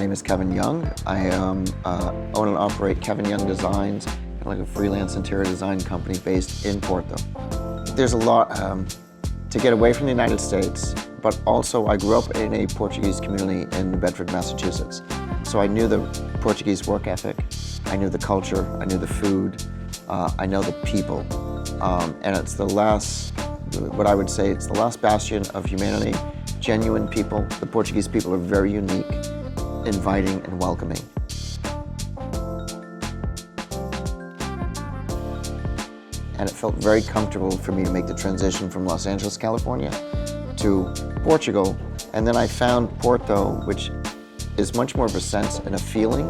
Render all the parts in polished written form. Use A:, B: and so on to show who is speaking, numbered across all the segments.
A: name is Kevin Young. I own and operate Kevin Young Designs, like a freelance interior design company based in Porto. There's a lot to get away from the United States, but also I grew up in a Portuguese community in New Bedford, Massachusetts. So I knew the Portuguese work ethic, I knew the culture, I knew the food, I know the people. And it's the last, what I would say, it's the last bastion of humanity. Genuine people. The Portuguese people are very unique, inviting and welcoming. And it felt very comfortable for me to make the transition from Los Angeles, California to Portugal. And then I found Porto, which is much more of a sense and a feeling,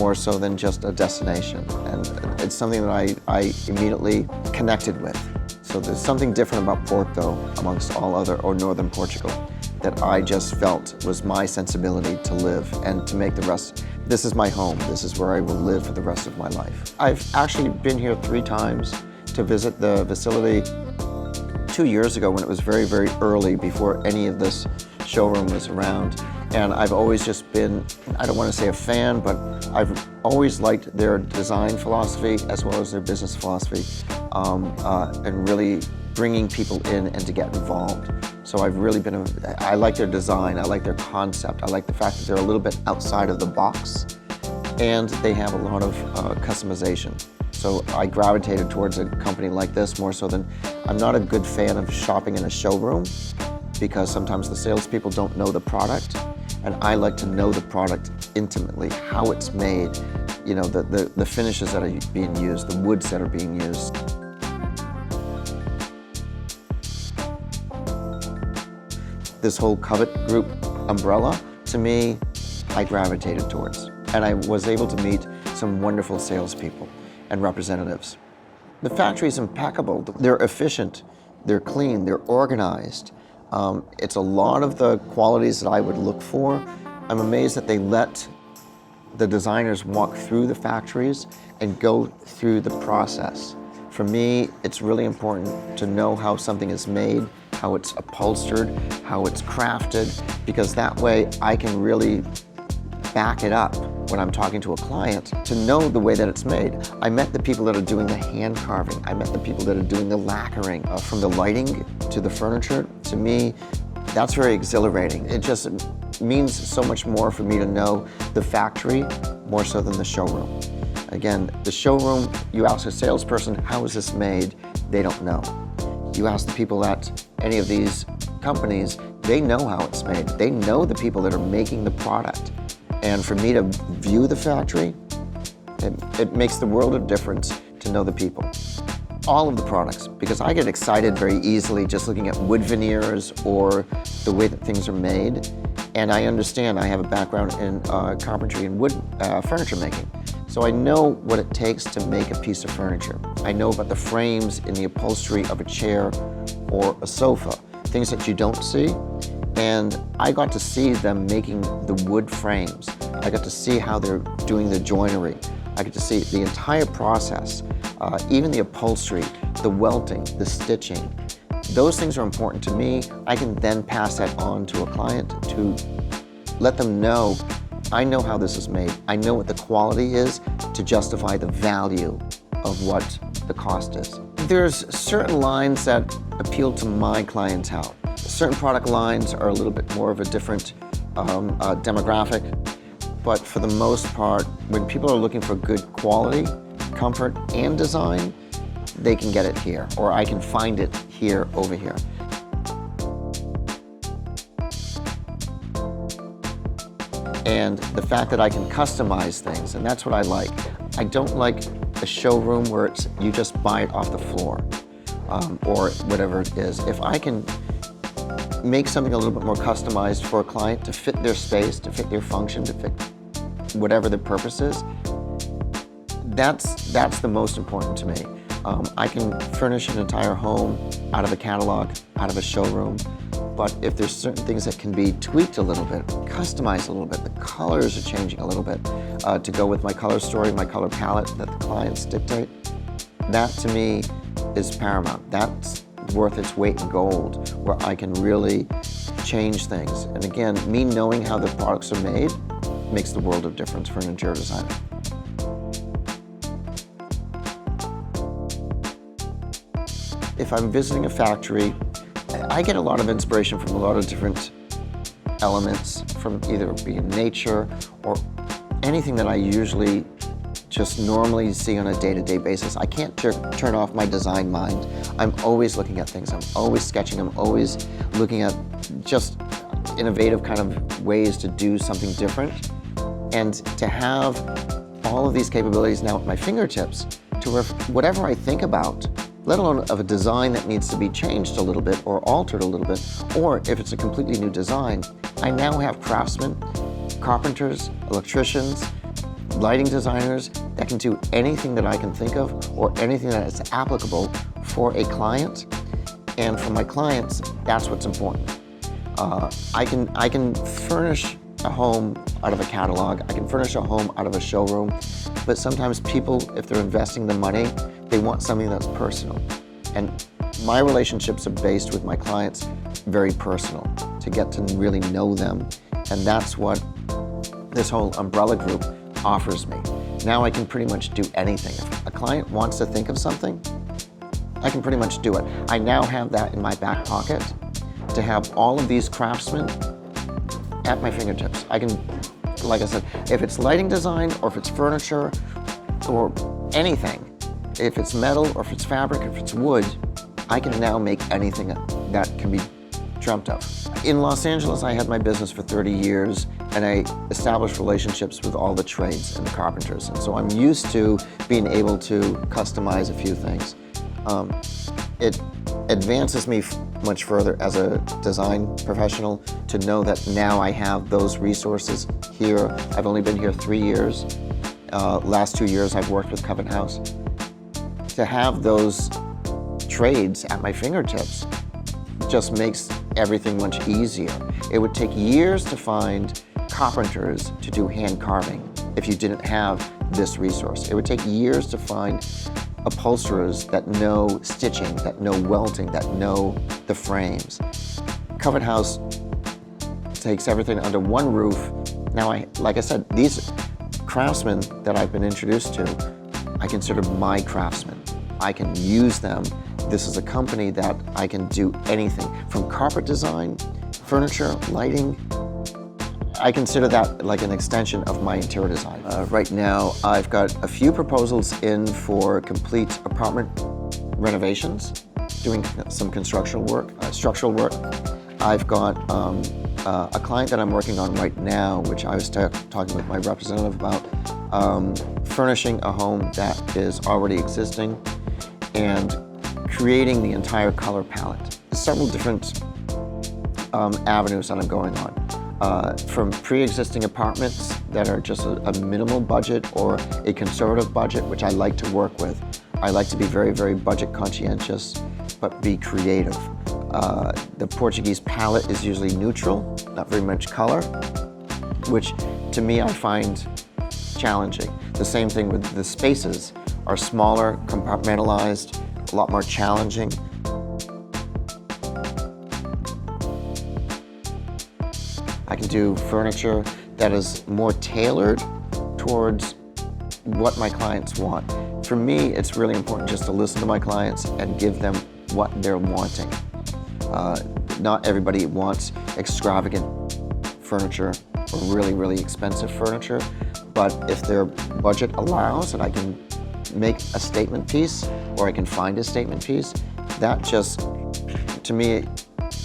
A: more so than just a destination. And it's something that I immediately connected with. So there's something different about Porto amongst all other, or northern Portugal, that I just felt was my sensibility to live and to make the rest. This is my home. This is where I will live for the rest of my life. I've actually been here 3 times to visit the facility 2 years ago when it was very, very early, before any of this showroom was around. And I've always just been, I don't want to say a fan, but I've always liked their design philosophy as well as their business philosophy, and really bringing people in and to get involved. So I've really been, I like their design, I like their concept, I like the fact that they're a little bit outside of the box, and they have a lot of customization. So I gravitated towards a company like this more so than, I'm not a good fan of shopping in a showroom, because sometimes the salespeople don't know the product, and I like to know the product intimately, how it's made, you know, the finishes that are being used, the woods that are being used. This whole Covet group umbrella, to me, I gravitated towards. And I was able to meet some wonderful salespeople and representatives. The factory's impeccable. They're efficient, they're clean, they're organized. It's a lot of the qualities that I would look for. I'm amazed that they let the designers walk through the factories and go through the process. For me, it's really important to know how something is made, how it's upholstered, how it's crafted, because that way I can really back it up when I'm talking to a client to know the way that it's made. I met the people that are doing the hand carving. I met the people that are doing the lacquering. From the lighting to the furniture, to me, that's very exhilarating. It just means so much more for me to know the factory more so than the showroom. Again, the showroom, you ask a salesperson, how is this made? They don't know. You ask the people at any of these companies, they know how it's made. They know the people that are making the product. And for me to view the factory, it makes the world of difference to know the people. All of the products, because I get excited very easily just looking at wood veneers or the way that things are made. And I understand, I have a background in carpentry and wood furniture making. So I know what it takes to make a piece of furniture. I know about the frames in the upholstery of a chair or a sofa, things that you don't see. And I got to see them making the wood frames. I got to see how they're doing the joinery. I get to see the entire process, even the upholstery, the welting, the stitching. Those things are important to me. I can then pass that on to a client to let them know, I know how this is made. I know what the quality is to justify the value of what the cost is. There's certain lines that appeal to my clientele. Certain product lines are a little bit more of a different demographic, but for the most part, when people are looking for good quality, comfort, and design, they can get it here, or I can find it here, over here. And the fact that I can customize things, and that's what I like. I don't like a showroom where it's you just buy it off the floor, or whatever it is. If I can make something a little bit more customized for a client to fit their space, to fit their function, to fit whatever the purpose is, that's the most important to me. I can furnish an entire home out of a catalog, out of a showroom, but if there's certain things that can be tweaked a little bit, customized a little bit, the colors are changing a little bit to go with my color story, my color palette that the clients dictate, that to me is paramount. That's worth its weight in gold, where I can really change things. And again, me knowing how the products are made makes the world of difference for an interior designer. If I'm visiting a factory, I get a lot of inspiration from a lot of different elements, from either being nature or anything that I usually just normally see on a day-to-day basis. I can't turn off my design mind. I'm always looking at things. I'm always sketching. I'm always looking at just innovative kind of ways to do something different. And to have all of these capabilities now at my fingertips, to where whatever I think about, let alone of a design that needs to be changed a little bit or altered a little bit, or if it's a completely new design, I now have craftsmen, carpenters, electricians, lighting designers that can do anything that I can think of or anything that is applicable for a client. And for my clients, that's what's important. I can furnish a home out of a catalog, I can furnish a home out of a showroom, but sometimes people, if they're investing the money, they want something that's personal. And my relationships are based with my clients very personal, to get to really know them. And that's what this whole umbrella group offers me. Now I can pretty much do anything. If a client wants to think of something, I can pretty much do it. I now have that in my back pocket, to have all of these craftsmen at my fingertips. I can, like I said, if it's lighting design or if it's furniture or anything, if it's metal or if it's fabric, if it's wood, I can now make anything that can be dreamt of. In Los Angeles, I had my business for 30 years and I established relationships with all the trades and the carpenters. And so I'm used to being able to customize a few things. It advances me much further as a design professional to know that now I have those resources here. I've only been here 3 years. Last 2 years I've worked with Covet House. To have those trades at my fingertips just makes everything much easier. It would take years to find carpenters to do hand carving if you didn't have this resource. It would take years to find upholsterers that know stitching, that know welding, that know the frames. Covet House takes everything under one roof. Now, like I said, these craftsmen that I've been introduced to, I consider my craftsmen. I can use them. This is a company that I can do anything from carpet design, furniture, lighting. I consider that like an extension of my interior design. Right now, I've got a few proposals in for complete apartment renovations, doing some structural work. I've got a client that I'm working on right now, which I was talking with my representative about, furnishing a home that is already existing and creating the entire color palette. Several different avenues that I'm going on. From pre-existing apartments that are just a minimal budget or a conservative budget, which I like to work with. I like to be very, very budget conscientious, but be creative. The Portuguese palette is usually neutral, not very much color, which to me I find challenging. The same thing with the spaces are smaller, compartmentalized, a lot more challenging. I can do furniture that is more tailored towards what my clients want. For me, it's really important just to listen to my clients and give them what they're wanting. Not everybody wants extravagant furniture or really, really expensive furniture, but if their budget allows and I can make a statement piece or I can find a statement piece, that just, to me,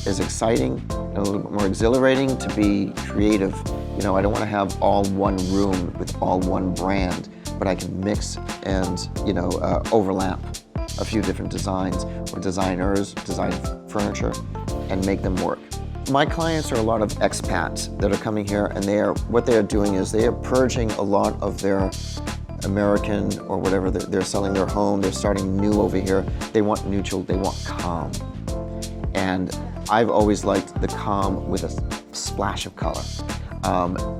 A: is exciting and a little bit more exhilarating to be creative. You know, I don't want to have all one room with all one brand, but I can mix and, you know, overlap a few different designs or designers, design furniture, and make them work. My clients are a lot of expats that are coming here, and what they are doing is they are purging a lot of their American or whatever, they're selling their home, they're starting new over here. They want neutral, they want calm. And I've always liked the calm with a splash of color,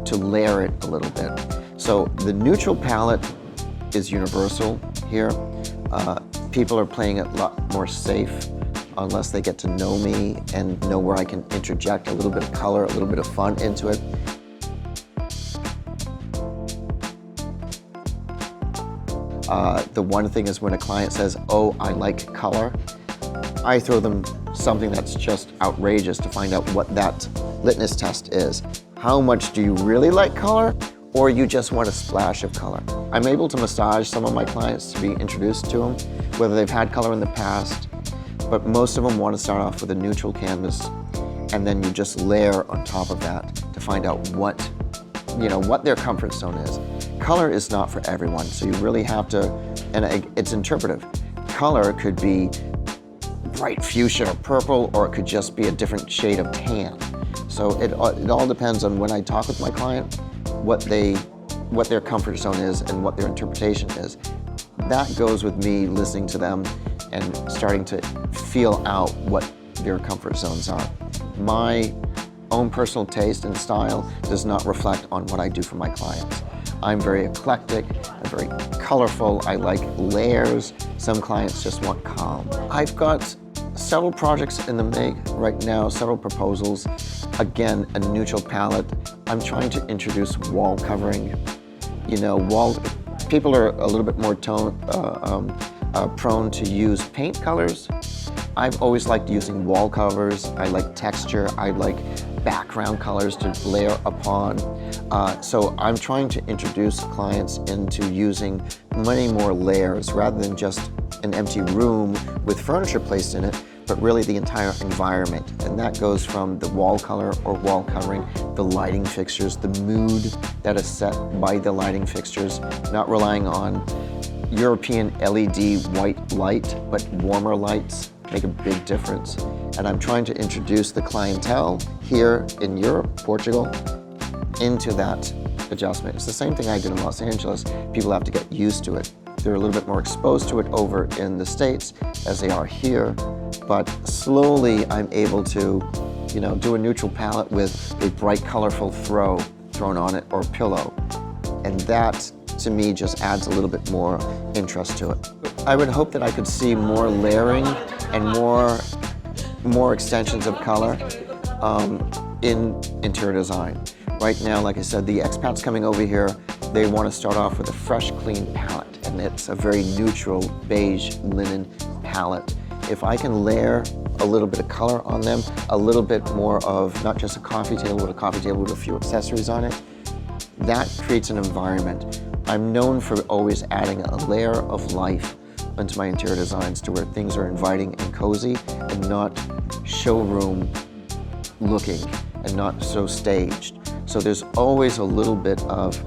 A: to layer it a little bit. So the neutral palette is universal here. People are playing it a lot more safe unless they get to know me and know where I can interject a little bit of color, a little bit of fun into it. The one thing is when a client says, oh, I like color, I throw them something that's just outrageous to find out what that litmus test is. How much do you really like color, or you just want a splash of color? I'm able to massage some of my clients to be introduced to them, whether they've had color in the past, but most of them want to start off with a neutral canvas, and then you just layer on top of that to find out what their comfort zone is. Color is not for everyone, so you really have to, and it's interpretive. Color could be bright fuchsia or purple, or it could just be a different shade of tan. So it all depends on, when I talk with my client, what their comfort zone is and what their interpretation is. That goes with me listening to them and starting to feel out what their comfort zones are. My own personal taste and style does not reflect on what I do for my clients. I'm very eclectic, I'm very colorful, I like layers. Some clients just want calm. I've got several projects in the make right now, several proposals. Again, a neutral palette. I'm trying to introduce wall covering. People are a little bit more prone to use paint colors. I've always liked using wall covers. I like texture. I like background colors to layer upon. So I'm trying to introduce clients into using many more layers rather than just an empty room with furniture placed in it, but really the entire environment. And that goes from the wall color or wall covering, the lighting fixtures, the mood that is set by the lighting fixtures, not relying on European LED white light, but warmer lights make a big difference. And I'm trying to introduce the clientele here in Europe, Portugal, into that adjustment. It's the same thing I did in Los Angeles. People have to get used to it. They're a little bit more exposed to it over in the States as they are here, but slowly I'm able to, do a neutral palette with a bright, colorful thrown on it, or pillow. And that, to me, just adds a little bit more interest to it. I would hope that I could see more layering and more extensions of color in interior design. Right now, like I said, the expats coming over here, they want to start off with a fresh, clean palette, and it's a very neutral beige linen palette. If I can layer a little bit of color on them, a little bit more of not just a coffee table, but a coffee table with a few accessories on it, that creates an environment. I'm known for always adding a layer of life into my interior designs to where things are inviting and cozy and not showroom looking and not so staged. So there's always a little bit of,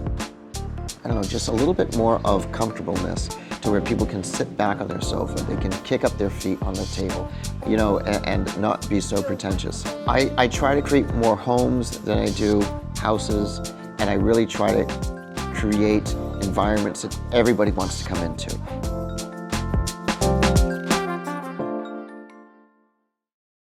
A: just a little bit more of comfortableness to where people can sit back on their sofa, they can kick up their feet on the table, and not be so pretentious. I try to create more homes than I do houses, and I really try to create environments that everybody wants to come into.